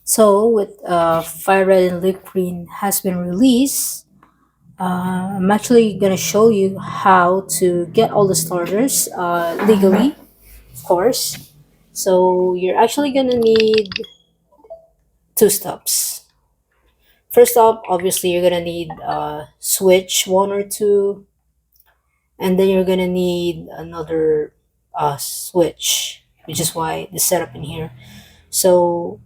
So, with Fire Red and Leaf Green has been released, I'm actually gonna show you how to get all the starters legally, of course. So, you're actually gonna need two stops. First up, obviously, you're gonna need switch one or two, and then you're gonna need another switch, which is why the setup in here. So,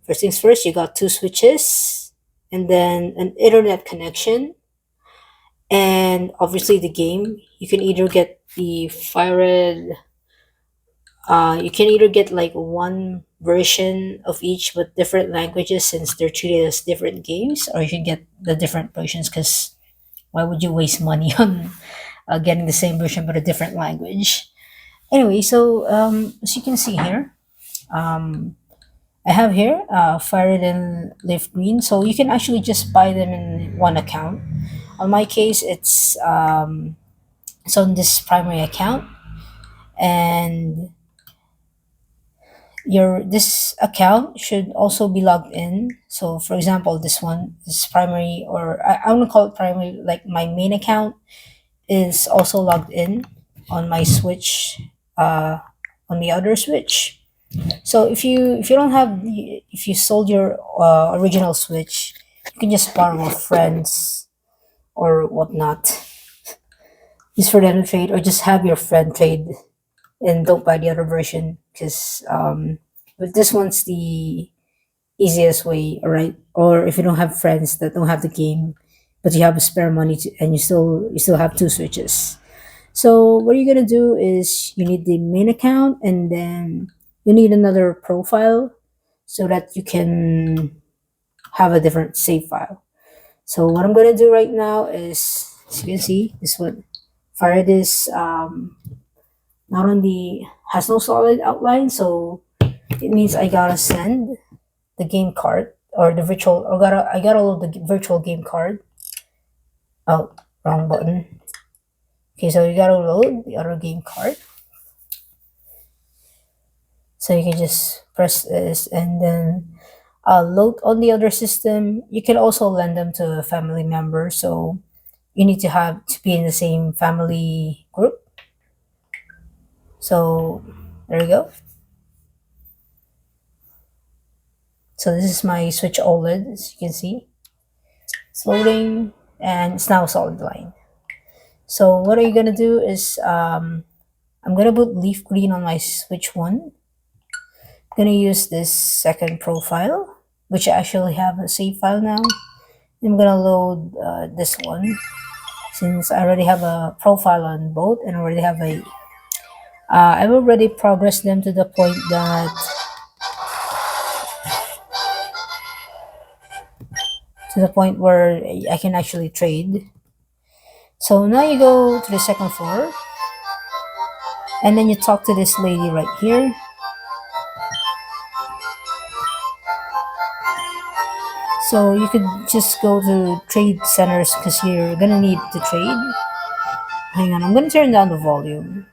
first things first, you got two switches, and then an internet connection, and obviously the game. You can either get the Fire Red, you can either get like one version of each with different languages since they're treated as different games, or you can get the different versions because why would you waste money on getting the same version but a different language? Anyway, so as you can see here, um, I have here Fire Red and Leaf Green, so you can actually just buy them in one account. On my case, it's on this primary account, and your this account should also be logged in. So for example, this one is primary, or I want to call it primary, like my main account is also logged in on my switch, uh, on the other switch. So if you don't have if you sold your original switch, you can just borrow a friend's or whatnot, just for them to trade, or just have your friend trade and don't buy the other version because but this one's the easiest way, all right? Or if you don't have friends that don't have the game but you have a spare money and you still have two switches. So what you're gonna do is you need the main account, and then you need another profile so that you can have a different save file. So what I'm gonna do right now is, as you can see, this one fire this not on the has no solid outline, so it means I gotta send the game card or the virtual, or I gotta load the virtual game card. Oh, wrong button. Okay, so you gotta load the other game card. So you can just press this and then load on the other system. You can also lend them to a family member, so you need to have to be in the same family group. So there you go. So this is my Switch OLED, as you can see. It's loading and it's now solid line. So what are you gonna do is I'm gonna put leaf green on my Switch one. I'm gonna use this second profile, which I actually have a save file now. I'm gonna load this one since I already have a profile on both and already have a. I've already progressed them to the point where I can actually trade. So now you go to the second floor, and then you talk to this lady right here. So you could just go to trade centers because you're gonna need to trade. Hang on, I'm gonna turn down the volume.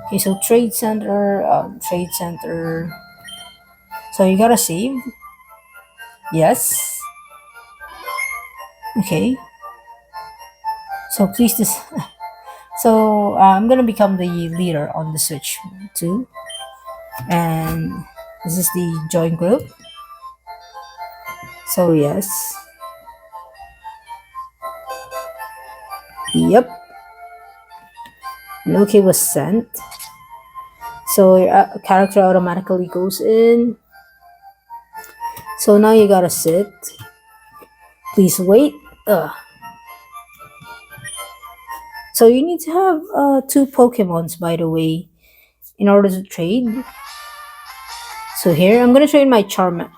Okay, so trade center. So you gotta save. Yes. Okay. So please this. So I'm gonna become the leader on the Switch too, and this is the join group. So yes. Yep. An okay was sent. So your character automatically goes in. So now you gotta sit. Please wait. So you need to have two Pokemons, by the way, in order to trade. So here, I'm gonna trade my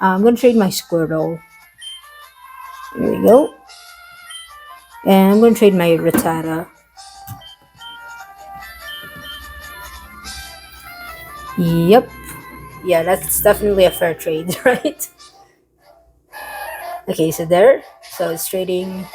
I'm gonna trade my Squirtle. There we go. And I'm gonna trade my Rattata. Yep. Yeah, that's definitely a fair trade, right? Okay, so there. So it's trading.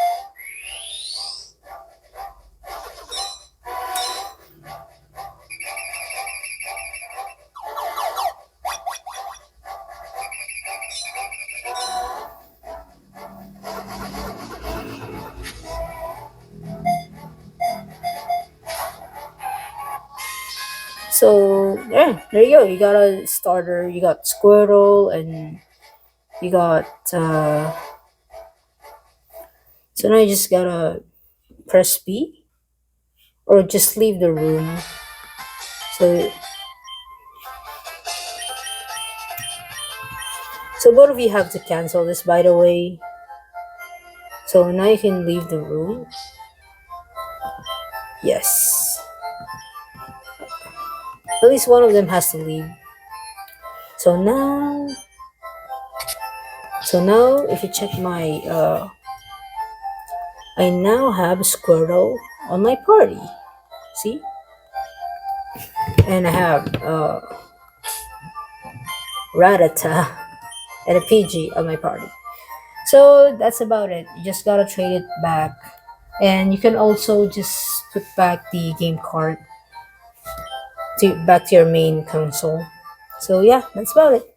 So yeah, there you go. You got a starter. You got Squirtle, and you got. So now you just gotta press B, or just leave the room. So both of you have to cancel this, by the way. So now you can leave the room. Yes. At least one of them has to leave. So now, if you check my, I now have Squirtle on my party. See, and I have Rattata and a PG on my party. So that's about it. You just gotta trade it back, and you can also just put back the game card to back to your main console. So yeah, that's about it.